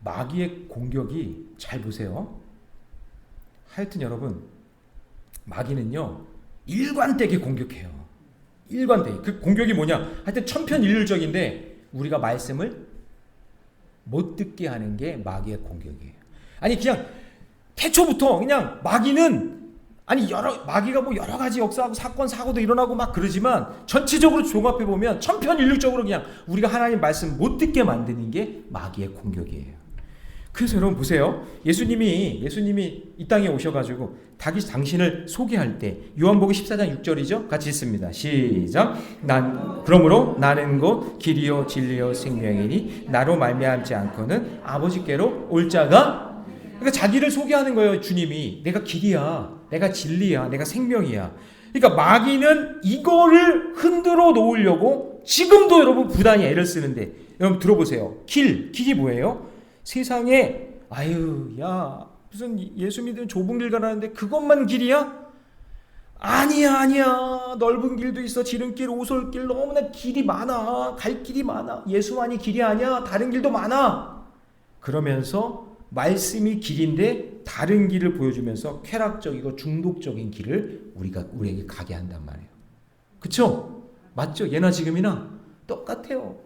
마귀의 공격이, 잘 보세요. 하여튼 여러분 마귀는요 일관되게 공격해요. 일관되게. 그 공격이 뭐냐? 하여튼 천편일률적인데 우리가 말씀을 못 듣게 하는 게 마귀의 공격이에요. 그냥 태초부터 그냥 마귀는 마귀가 뭐 여러 가지 역사하고 사건 사고도 일어나고 막 그러지만 전체적으로 종합해 보면 천편일률적으로 그냥 우리가 하나님 말씀 못 듣게 만드는 게 마귀의 공격이에요. 그래서 여러분 보세요. 예수님이 이 땅에 오셔가지고 당신을 소개할 때 요한복음 14장 6절이죠. 같이 있습니다. 시작. 그러므로 나는 곧 길이요 진리요 생명이니 나로 말미암지 않고는 아버지께로 올 자가. 그러니까 자기를 소개하는 거예요. 주님이 내가 길이야, 내가 진리야, 내가 생명이야. 그러니까 마귀는 이거를 흔들어 놓으려고 지금도 여러분 부단히 애를 쓰는데, 여러분 들어보세요. 길이 뭐예요? 세상에 아유 야 무슨 예수 믿으면 좁은 길 가라는데 그것만 길이야? 아니야. 넓은 길도 있어. 지름길, 오솔길, 너무나 길이 많아. 갈 길이 많아. 예수만이 길이 아니야. 다른 길도 많아. 그러면서 말씀이 길인데 다른 길을 보여주면서 쾌락적이고 중독적인 길을 우리에게 가게 한단 말이에요. 그쵸? 맞죠? 예나 지금이나 똑같아요.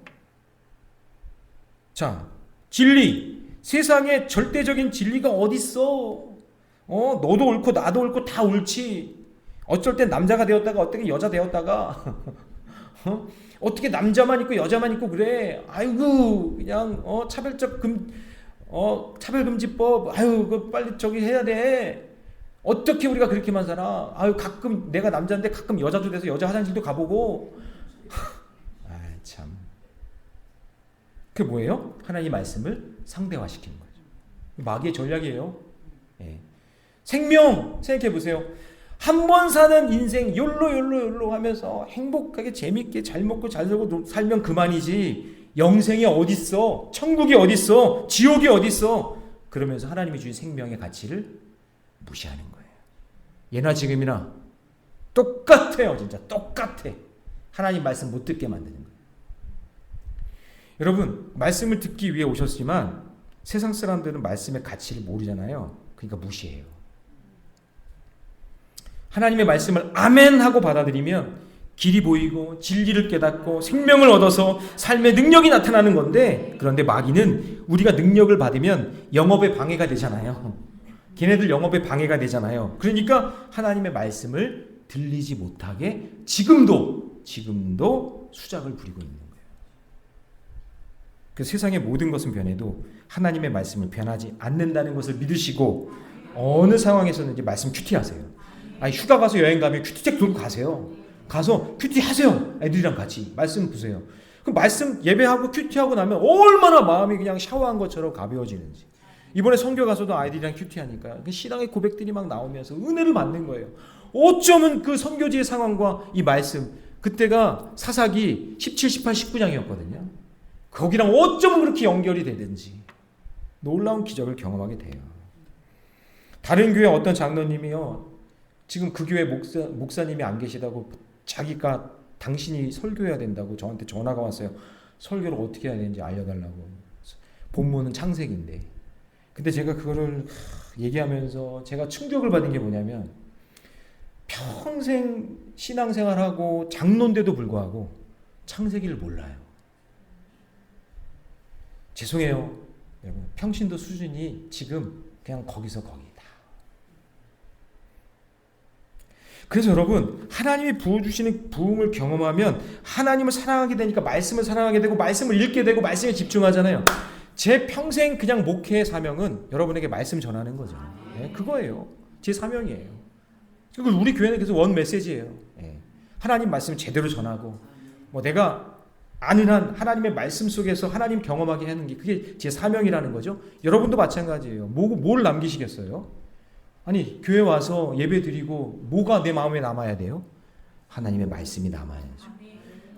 자, 진리. 세상에 절대적인 진리가 어딨어? 너도 옳고 나도 옳고 다 옳지. 어쩔 땐 남자가 되었다가 어떻게 여자 되었다가 어떻게 남자만 있고 여자만 있고 그래. 아이고 그냥 차별금지법 아유 그 빨리 저기 해야 돼. 어떻게 우리가 그렇게만 살아? 아유 가끔 내가 남자인데 가끔 여자도 돼서 여자 화장실도 가보고. 아 참. 그게 뭐예요? 하나님 말씀을 상대화시키는 거죠. 마귀의 전략이에요. 예. 생명 생각해 보세요. 한 번 사는 인생 욜로 하면서 행복하게 재밌게 잘 먹고 잘 살고 살면 그만이지. 영생이 어딨어? 천국이 어딨어? 지옥이 어딨어? 그러면서 하나님이 주신 생명의 가치를 무시하는 거예요. 예나 지금이나 똑같아요. 진짜 똑같아. 하나님 말씀 못 듣게 만드는 거예요. 여러분 말씀을 듣기 위해 오셨지만 세상 사람들은 말씀의 가치를 모르잖아요. 그러니까 무시해요. 하나님의 말씀을 아멘 하고 받아들이면 길이 보이고 진리를 깨닫고 생명을 얻어서 삶의 능력이 나타나는 건데, 그런데 마귀는 우리가 능력을 받으면 영업에 방해가 되잖아요. 걔네들 영업에 방해가 되잖아요. 그러니까 하나님의 말씀을 들리지 못하게 지금도 수작을 부리고 있는 거예요. 그 세상의 모든 것은 변해도 하나님의 말씀을 변하지 않는다는 것을 믿으시고 어느 상황에서든지 말씀 큐티하세요. 아니 휴가 가서 여행 가면 큐티책 들고 가세요. 가서 큐티하세요. 애들이랑 같이 말씀 보세요. 그 말씀 예배하고 큐티하고 나면 얼마나 마음이 그냥 샤워한 것처럼 가벼워지는지. 이번에 선교 가서도 아이들이랑 큐티하니까 신앙의 고백들이 막 나오면서 은혜를 받는 거예요. 어쩌면 그 선교지의 상황과 이 말씀, 그때가 사사기 17, 18, 19장이었거든요. 거기랑 어쩌면 그렇게 연결이 되든지 놀라운 기적을 경험하게 돼요. 다른 교회 어떤 장로님이요, 지금 그 교회 목사님이 안 계시다고 자기가 당신이 설교해야 된다고 저한테 전화가 왔어요. 설교를 어떻게 해야 되는지 알려달라고. 본문은 창세기인데. 근데 제가 그거를 얘기하면서 제가 충격을 받은 게 뭐냐면, 평생 신앙생활하고 장로인데도 불구하고 창세기를 몰라요. 죄송해요. 여러분, 평신도 수준이 지금 그냥 거기서 거기다. 그래서 여러분, 하나님이 부어주시는 부흥을 경험하면 하나님을 사랑하게 되니까 말씀을 사랑하게 되고 말씀을 읽게 되고 말씀에 집중하잖아요. 제 평생 그냥 목회의 사명은 여러분에게 말씀 전하는 거죠. 네, 그거예요. 제 사명이에요. 그리고 우리 교회는 그래서 원 메시지예요. 네. 하나님 말씀 제대로 전하고, 내가 아는 한 하나님의 말씀 속에서 하나님 경험하게 하는 게 그게 제 사명이라는 거죠. 여러분도 마찬가지예요. 뭘 남기시겠어요? 아니 교회 와서 예배 드리고 뭐가 내 마음에 남아야 돼요? 하나님의 말씀이 남아야죠.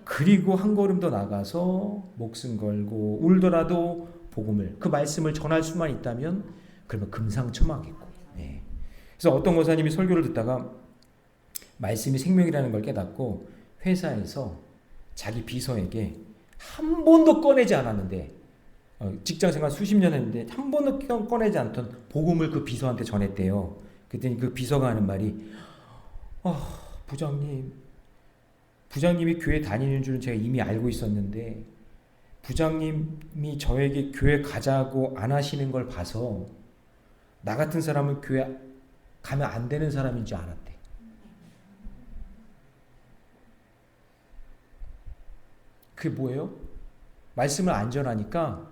그리고 한 걸음 더 나가서 목숨 걸고 울더라도 복음을, 그 말씀을 전할 수만 있다면 그러면 금상첨화겠고. 네. 그래서 어떤 권사님이 설교를 듣다가 말씀이 생명이라는 걸 깨닫고 회사에서 자기 비서에게 한 번도 꺼내지 않았는데, 직장생활 수십 년 했는데 한 번도 꺼내지 않던 복음을 그 비서한테 전했대요. 그랬더니 그 비서가 하는 말이, 부장님이 교회 다니는 줄은 제가 이미 알고 있었는데 부장님이 저에게 교회 가자고 안 하시는 걸 봐서 나 같은 사람은 교회 가면 안 되는 사람인 줄 알았대. 그게 뭐예요? 말씀을 안 전하니까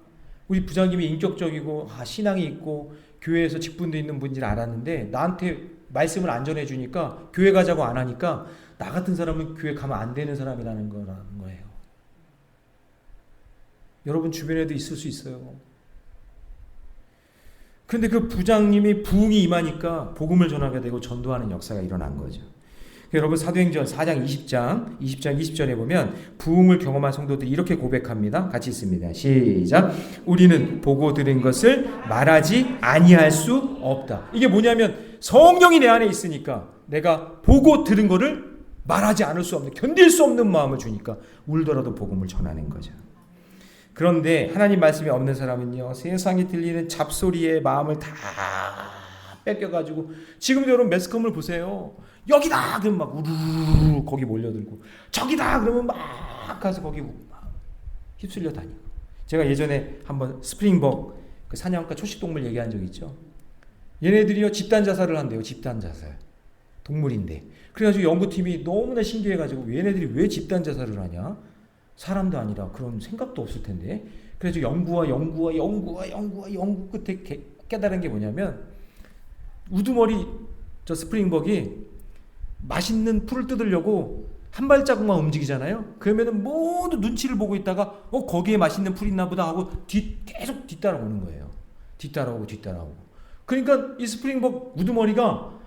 우리 부장님이 인격적이고 신앙이 있고 교회에서 직분도 있는 분인지 알았는데 나한테 말씀을 안 전해주니까, 교회 가자고 안 하니까 나 같은 사람은 교회 가면 안 되는 사람이라는 거예요. 여러분 주변에도 있을 수 있어요. 그런데 그 부장님이 부흥이 임하니까 복음을 전하게 되고 전도하는 역사가 일어난 거죠. 여러분 사도행전 4장 20장 20절에 보면 부흥을 경험한 성도들이 이렇게 고백합니다. 같이 있습니다. 시작. 우리는 보고 들은 것을 말하지 아니할 수 없다. 이게 뭐냐면 성령이 내 안에 있으니까 내가 보고 들은 거를 말하지 않을 수 없는, 견딜 수 없는 마음을 주니까 울더라도 복음을 전하는 거죠. 그런데 하나님 말씀이 없는 사람은요, 세상에 들리는 잡소리에 마음을 다 뺏겨가지고, 지금도 여러분 매스컴을 보세요. 여기다 그러면 막 우르르 거기 몰려들고, 저기다 그러면 막 가서 거기 막 휩쓸려 다니고. 제가 예전에 한번 스프링벅 그 사냥과 초식동물 얘기한 적 있죠. 얘네들이요 집단 자살을 한대요. 집단 자살. 동물인데. 그래가지고 연구팀이 너무나 신기해가지고 얘네들이 왜 집단 자살을 하냐? 사람도 아니라 그런 생각도 없을 텐데. 그래서 연구 끝에 깨달은 게 뭐냐면, 우두머리 저 스프링벅이 맛있는 풀을 뜯으려고 한 발자국만 움직이잖아요. 그러면은 모두 눈치를 보고 있다가 거기에 맛있는 풀 있나 보다 하고 계속 뒤따라오는 거예요. 뒤따라오고. 그러니까 이 스프링벅 우두머리가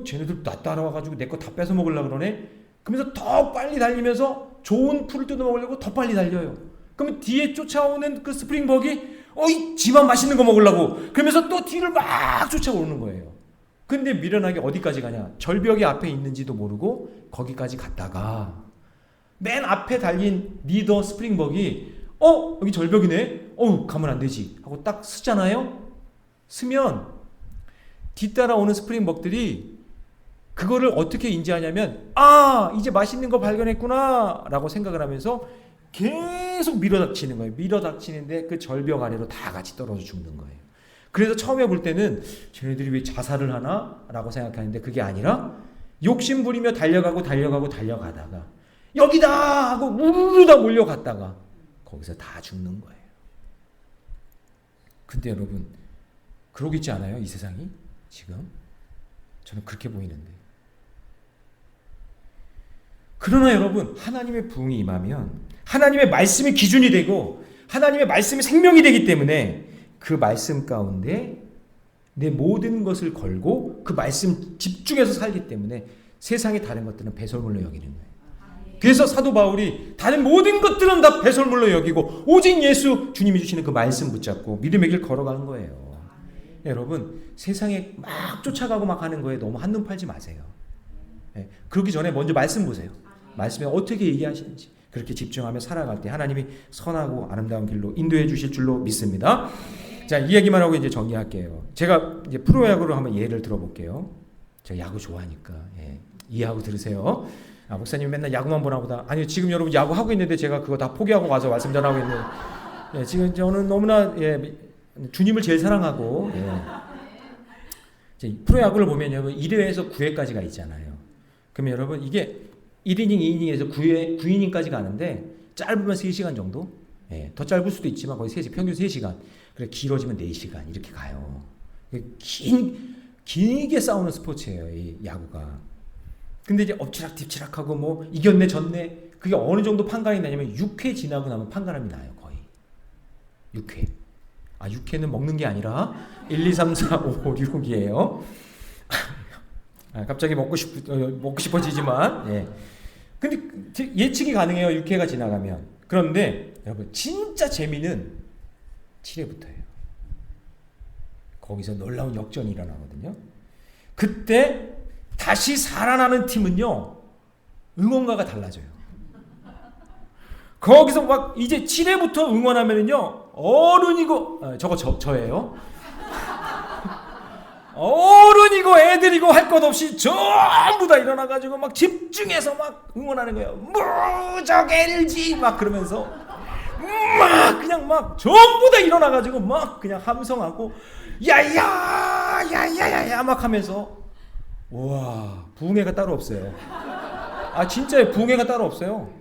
쟤네들 나 따라와가지고 내 거 다 뺏어 먹으려고 그러네. 그러면서 더 빨리 달리면서 좋은 풀을 뜯어 먹으려고 더 빨리 달려요. 그러면 뒤에 쫓아오는 그 스프링벅이 지만 맛있는 거 먹으려고 그러면서 또 뒤를 막 쫓아오는 거예요. 근데 미련하게 어디까지 가냐? 절벽이 앞에 있는지도 모르고 거기까지 갔다가 맨 앞에 달린 리더 스프링벅이 여기 절벽이네? 가면 안 되지 하고 딱 쓰잖아요. 쓰면 뒤따라오는 스프링벅들이 그거를 어떻게 인지하냐면, 이제 맛있는 거 발견했구나 라고 생각을 하면서 계속 밀어닥치는 거예요. 밀어닥치는데 그 절벽 아래로 다 같이 떨어져 죽는 거예요. 그래서 처음에 볼 때는 쟤네들이 왜 자살을 하나? 라고 생각하는데 그게 아니라 욕심 부리며 달려가다가 여기다 하고 우르르 다 몰려갔다가 거기서 다 죽는 거예요. 근데 여러분 그러겠지 않아요? 이 세상이 지금? 저는 그렇게 보이는데. 그러나 여러분, 하나님의 부흥이 임하면 하나님의 말씀이 기준이 되고 하나님의 말씀이 생명이 되기 때문에 그 말씀 가운데 내 모든 것을 걸고 그 말씀 집중해서 살기 때문에 세상의 다른 것들은 배설물로 여기는 거예요. 그래서 사도 바울이 다른 모든 것들은 다 배설물로 여기고 오직 예수 주님이 주시는 그 말씀 붙잡고 믿음의 길 걸어가는 거예요. 여러분, 세상에 막 쫓아가고 막 하는 거에 너무 한눈 팔지 마세요. 그러기 전에 먼저 말씀 보세요. 말씀에 어떻게 얘기하시는지 그렇게 집중하며 살아갈 때 하나님이 선하고 아름다운 길로 인도해 주실 줄로 믿습니다. 자, 이 얘기만 하고 이제 정리할게요. 제가 이제 프로야구로 한번 예를 들어볼게요. 제가 야구 좋아하니까 이해하고 들으세요. 목사님 맨날 야구만 보나 보다. 아니요, 지금 여러분 야구 하고 있는데 제가 그거 다 포기하고 와서 말씀 전하고 있는. 지금 저는 너무나 주님을 제일 사랑하고 프로야구를 보면 여러분 1회에서 9회까지가 있잖아요. 그러면 여러분 이게 1이닝, 2이닝에서 9이닝까지 가는데 짧으면 3시간 정도? 더 짧을 수도 있지만 거의 3시간, 평균 3시간. 그래 길어지면 4시간 이렇게 가요. 길게 싸우는 스포츠예요, 이 야구가. 근데 이제 엎치락 뒤치락하고 뭐 이겼네 졌네, 그게 어느 정도 판가름이 나냐면 6회 지나고 나면 판가름이 나요. 거의 6회. 6회는 먹는 게 아니라 1, 2, 3, 4, 5, 6이에요. 갑자기 먹고 싶어지지만 근데 예측이 가능해요. 6회가 지나가면. 그런데 여러분 진짜 재미는 7회부터예요. 거기서 놀라운 역전이 일어나거든요. 그때 다시 살아나는 팀은요, 응원가가 달라져요. 거기서 막 이제 7회부터 응원하면은요, 어른이고 저예요. 어른이고 애들이고 할 것 없이 전부 다 일어나가지고 막 집중해서 막 응원하는 거예요. 무적 LG 막 그러면서 막 그냥 막 전부 다 일어나가지고 막 그냥 함성하고 야야야야야야 막 하면서, 와, 부흥회가 따로 없어요. 진짜요, 부흥회가 따로 없어요.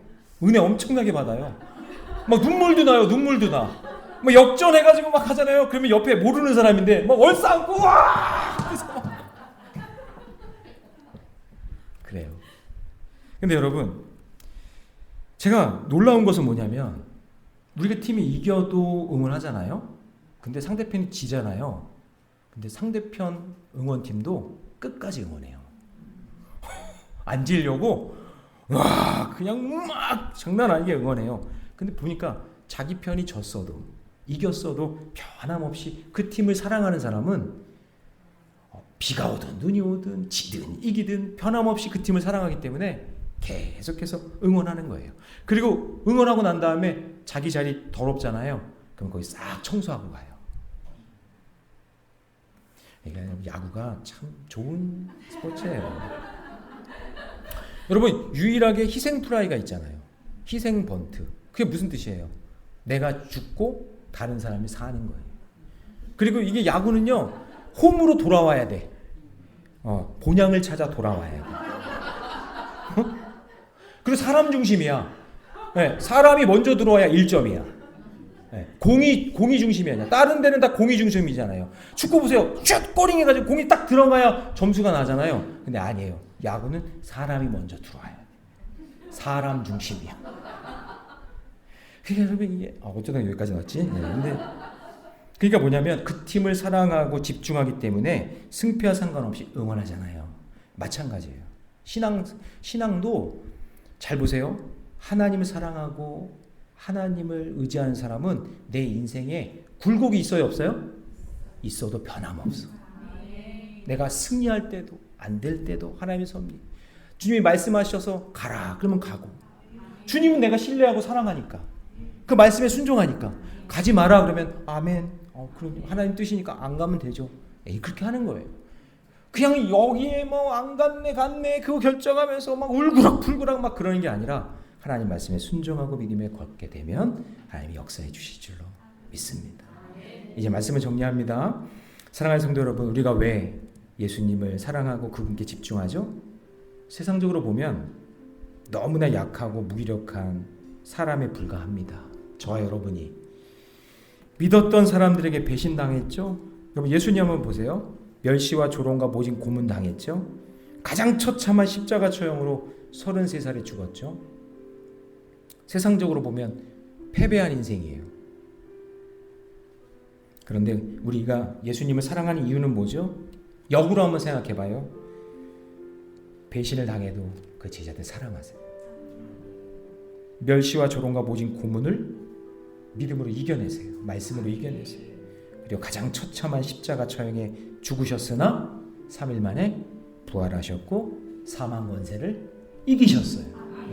은혜 엄청나게 받아요. 막 눈물도 나요. 뭐 역전해가지고 막 하잖아요. 그러면 옆에 모르는 사람인데 막 얼싸안고 와! 그래요. 근데 여러분, 제가 놀라운 것은 뭐냐면 우리가 팀이 이겨도 응원하잖아요. 근데 상대편이 지잖아요. 근데 상대편 응원팀도 끝까지 응원해요. 앉으려고 와 그냥 막 장난 아니게 응원해요. 근데 보니까 자기 편이 졌어도 이겼어도 변함없이 그 팀을 사랑하는 사람은 비가 오든 눈이 오든 지든 이기든 변함없이 그 팀을 사랑하기 때문에 계속해서 응원하는 거예요. 그리고 응원하고 난 다음에 자기 자리 더럽잖아요. 그럼 거기 싹 청소하고 가요. 그러니까 야구가 참 좋은 스포츠예요. 여러분 유일하게 희생 플라이가 있잖아요. 희생 번트. 그게 무슨 뜻이에요? 내가 죽고 다른 사람이 사는 거예요. 그리고 이게 야구는요. 홈으로 돌아와야 돼. 본향을 찾아 돌아와야 돼. 그리고 사람 중심이야. 네, 사람이 먼저 들어와야 1점이야. 네, 공이 중심이 아니야. 다른 데는 다 공이 중심이잖아요. 축구 보세요. 슛 꼬링 해가지고 공이 딱 들어가야 점수가 나잖아요. 근데 아니에요. 야구는 사람이 먼저 들어와야 돼. 사람 중심이야. 그러니까 여러분 이게 어쩌다 여기까지 왔지? 네, 근데 그러니까 뭐냐면 그 팀을 사랑하고 집중하기 때문에 승패와 상관없이 응원하잖아요. 마찬가지예요. 신앙도 잘 보세요. 하나님을 사랑하고 하나님을 의지하는 사람은 내 인생에 굴곡이 있어요, 없어요? 있어도 변함없어. 내가 승리할 때도 안 될 때도 하나님의 섭리. 주님이 말씀하셔서 가라 그러면 가고, 주님은 내가 신뢰하고 사랑하니까 그 말씀에 순종하니까 가지 마라 그러면 아멘. 그럼 하나님 뜻이니까 안 가면 되죠. 그렇게 하는 거예요. 그냥 여기에 뭐 안 갔네 그거 결정하면서 막 울그락불그락 막 그러는 게 아니라 하나님 말씀에 순종하고 믿음에 걷게 되면 하나님이 역사해 주실 줄로 믿습니다. 이제 말씀을 정리합니다. 사랑하는 성도 여러분, 우리가 왜 예수님을 사랑하고 그분께 집중하죠? 세상적으로 보면 너무나 약하고 무기력한 사람에 불과합니다. 저와 여러분이 믿었던 사람들에게 배신당했죠. 여러분 예수님 한번 보세요. 멸시와 조롱과 모진 고문당했죠. 가장 처참한 십자가 처형으로 33살에 죽었죠. 세상적으로 보면 패배한 인생이에요. 그런데 우리가 예수님을 사랑하는 이유는 뭐죠? 역으로 한번 생각해봐요. 배신을 당해도 그 제자들 사랑하세요. 멸시와 조롱과 모진 고문을 믿음으로 이겨내세요. 말씀으로 이겨내세요. 그리고 가장 처참한 십자가 처형에 죽으셨으나 3일 만에 부활하셨고 사망 권세를 이기셨어요.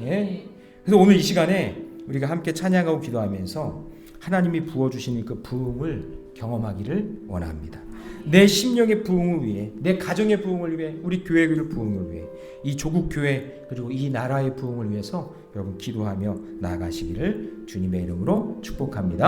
예. 그래서 오늘 이 시간에 우리가 함께 찬양하고 기도하면서 하나님이 부어주시는 그 부흥을 경험하기를 원합니다. 내 심령의 부흥을 위해, 내 가정의 부흥을 위해, 우리 교회의 부흥을 위해, 이 조국 교회 그리고 이 나라의 부흥을 위해서 여러분 기도하며 나아가시기를 주님의 이름으로 축복합니다.